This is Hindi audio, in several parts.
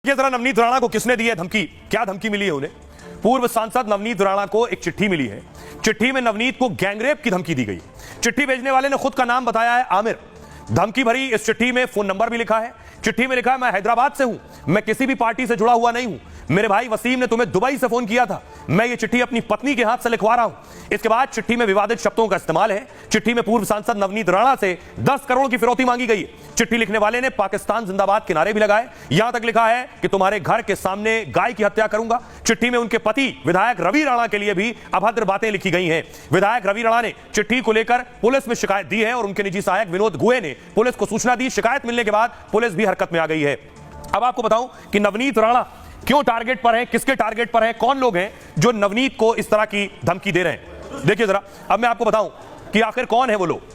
ये जरा नवनीत राणा को किसने दी है धमकी, क्या धमकी मिली है उन्हें। पूर्व सांसद नवनीत राणा को एक चिट्ठी मिली है। चिट्ठी में नवनीत को गैंगरेप की धमकी दी गई। चिट्ठी भेजने वाले ने खुद का नाम बताया है आमिर। धमकी भरी इस चिट्ठी में फोन नंबर भी लिखा है। चिट्ठी में लिखा है, मैं हैदराबाद से हूं, मैं किसी भी पार्टी से जुड़ा हुआ नहीं हूं, मेरे भाई वसीम ने तुम्हें दुबई से फोन किया था, मैं ये चिट्ठी अपनी पत्नी के हाथ से लिखवा रहा हूं। इसके बाद चिट्ठी में विवादित शब्दों का इस्तेमाल है। चिट्ठी में पूर्व सांसद नवनीत राणा से 10 करोड़ की फिरौती मांगी गई है। चिट्ठी लिखने वाले ने पाकिस्तान जिंदाबाद के नारे भी लगाए। यहां तक लिखा है कि तुम्हारे घर के सामने गाय की हत्या करूंगा। चिट्ठी में उनके पति विधायक रवि राणा के लिए भी अभद्र बातें लिखी गई हैं। विधायक रवि राणा ने चिट्ठी को लेकर पुलिस में शिकायत दी है और उनके निजी सहायक विनोद गुहे ने पुलिस को सूचना दी। शिकायत मिलने के बाद पुलिस भी हरकत में आ गई है। अब आपको बताऊं कि नवनीत राणा क्यों टारगेट पर है, किसके टारगेट पर है, कौन लोग हैं जो नवनीत को इस तरह की धमकी दे रहे हैं। देखिए जरा, अब मैं आपको बताऊं कि आखिर कौन है वो लोग।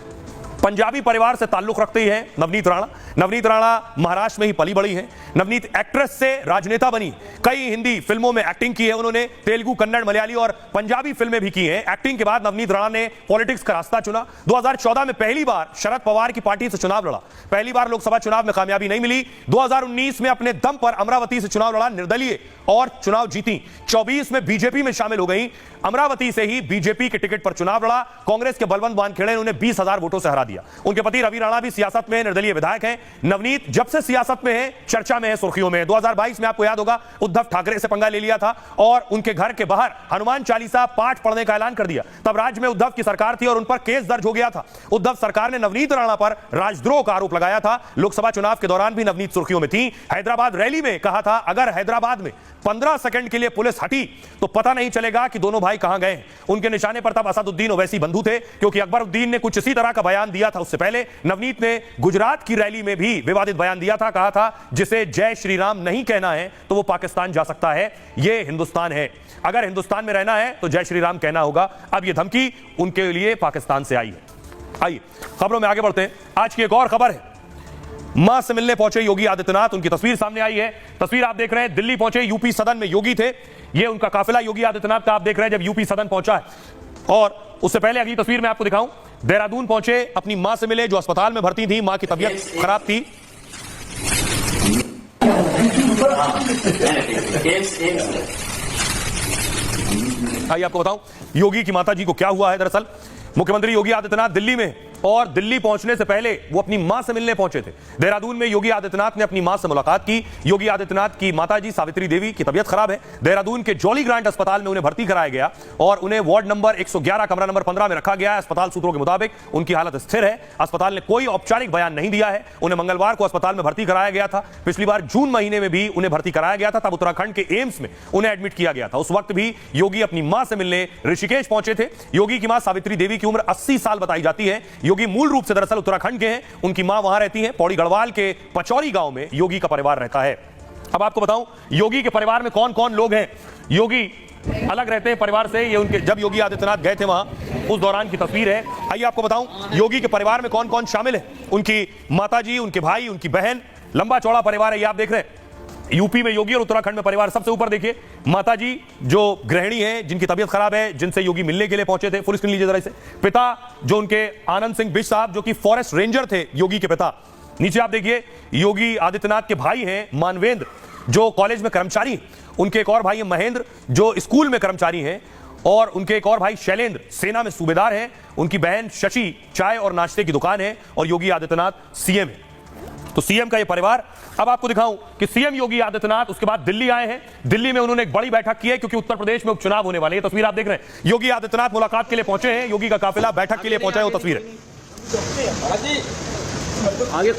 पंजाबी परिवार से ताल्लुक रखते ही है नवनीत राणा। नवनीत राणा महाराष्ट्र में ही पली बड़ी है। नवनीत एक्ट्रेस से राजनेता बनी। कई हिंदी फिल्मों में एक्टिंग की है उन्होंने, तेलुगु, कन्नड़, मलयाली और पंजाबी फिल्में भी की हैं। एक्टिंग के बाद नवनीत राणा ने पॉलिटिक्स का रास्ता चुना। 2014 में पहली बार शरद पवार की पार्टी से चुनाव लड़ा। पहली बार लोकसभा चुनाव में कामयाबी नहीं मिली। 2019 में अपने दम पर अमरावती से चुनाव लड़ा, निर्दलीय, और चुनाव जीती। 24 में बीजेपी में शामिल हो गई। अमरावती से ही बीजेपी के टिकट पर चुनाव लड़ा। कांग्रेस के बलवंत वानखेड़े ने उन्हें 20,000 वोटों से हरा दिया। उनके पति रवि राणा भी सियासत में निर्दलीय विधायक हैं। नवनीत जब से सियासत में है, चर्चा में है, सुर्खियों में। 2022 में आपको याद होगा उद्धव ठाकरे से पंगा ले लिया था और उनके घर के बाहर हनुमान चालीसा पाठ पढ़ने का ऐलान कर दिया। तब राज्य में उद्धव की सरकार थी और उन पर केस दर्ज हो गया था। उद्धव सरकार ने नवनीत राणा पर राजद्रोह का आरोप लगाया था। लोकसभा चुनाव के दौरान भी नवनीत सुर्खियों में थी। हैदराबाद रैली में कहा था, अगर हैदराबाद में 15 सेकंड के लिए पुलिस हटी तो पता नहीं चलेगा कि दोनों भाई कहां गए। उनके निशाने पर तब असदुद्दीन ओवैसी बंधु थे, क्योंकि अकबरुद्दीन ने कुछ इसी तरह का बयान दिया था। उससे पहले नवनीत ने गुजरात की रैली में भी विवादित बयान दिया था। कहा था, जिसे जय श्री राम नहीं कहना है तो वो पाकिस्तान जा सकता है, ये हिंदुस्तान है, अगर हिंदुस्तान में रहना है तो जय श्री राम कहना होगा। अब ये धमकी उनके लिए पाकिस्तान से आई है। आइए खबरों में आगे बढ़ते हैं। आज की एक और खबर है, मां से मिलने पहुंचे योगी आदित्यनाथ। उनकी तस्वीर सामने आई है। तस्वीर आप देख रहे हैं, दिल्ली पहुंचे, यूपी सदन में योगी थे। ये उनका काफिला योगी आदित्यनाथ का आप देख रहे हैं जब यूपी सदन पहुंचा है। और उससे पहले अगली तस्वीर मैं आपको दिखाऊं, देहरादून पहुंचे, अपनी मां से मिले जो अस्पताल में भर्ती थी। मां की तबीयत खराब थी। आइए आपको बताऊं योगी की माता जी को क्या हुआ है। दरअसल मुख्यमंत्री योगी आदित्यनाथ दिल्ली में, और दिल्ली पहुंचने से पहले वो अपनी मां से मिलने पहुंचे थे। देहरादून में योगी आदित्यनाथ ने अपनी मां से मुलाकात की। योगी आदित्यनाथ की माताजी सावित्री देवी की तबीयत खराब है। देहरादून के जॉली ग्रांट अस्पताल में उन्हें भर्ती कराया गया और उन्हें वार्ड नंबर 111 कमरा नंबर 15 में रखा गया है। अस्पताल सूत्रों के मुताबिक उनकी हालत स्थिर है। अस्पताल ने कोई औपचारिक बयान नहीं दिया है। उन्हें मंगलवार को अस्पताल में भर्ती कराया गया था। पिछली बार जून महीने में भी उन्हें भर्ती कराया गया था, तब उत्तराखंड के एम्स में उन्हें एडमिट किया गया था। उस वक्त भी योगी अपनी मां से मिलने ऋषिकेश पहुंचे थे। योगी की मां सावित्री देवी की उम्र 80 साल बताई जाती है। योगी मूल रूप से उत्तराखंड के हैं, उनकी मां वहां रहती हैं। पौड़ी गढ़वाल के पचौरी गांव में योगी का परिवार रहता है। अब आपको बताऊं योगी के परिवार में कौन कौन लोग हैं। योगी अलग रहते हैं परिवार से। ये उनके जब योगी आदित्यनाथ गए थे वहां, उस दौरान की तस्वीर है। आइए आपको बताऊं योगी के परिवार में कौन कौन शामिल है। उनकी माताजी, उनके भाई, उनकी बहन, लंबा चौड़ा परिवार है। ये आप देख रहे हैं यूपी में योगी और उत्तराखंड में परिवार। सबसे ऊपर देखिए माताजी जो गृहिणी हैं, जिनकी तबीयत खराब है, जिनसे योगी मिलने के लिए पहुंचे थे। फुल स्क्रीन लीजिए जरा इसे। पिता जो उनके आनंद सिंह बिज साहब, जो कि फॉरेस्ट रेंजर थे योगी के पिता। नीचे आप देखिए योगी आदित्यनाथ के भाई हैं मानवेंद्र, जो कॉलेज में कर्मचारी हैं। उनके एक और भाई हैं महेंद्र, जो स्कूल में कर्मचारी हैं। और उनके एक और भाई शैलेंद्र सेना में सूबेदार हैं। उनकी बहन शशि चाय और नाश्ते की दुकान है। और योगी आदित्यनाथ सीएम है। तो सीएम का ये परिवार। अब आपको दिखाऊं कि सीएम योगी आदित्यनाथ उसके बाद दिल्ली आए हैं। दिल्ली में उन्होंने एक बड़ी बैठक की है, क्योंकि उत्तर प्रदेश में उपचुनाव होने वाले हैं। तस्वीर आप देख रहे हैं, योगी आदित्यनाथ मुलाकात के लिए पहुंचे हैं। योगी का काफिला बैठक के लिए पहुंचा है, वो तस्वीर है। आगे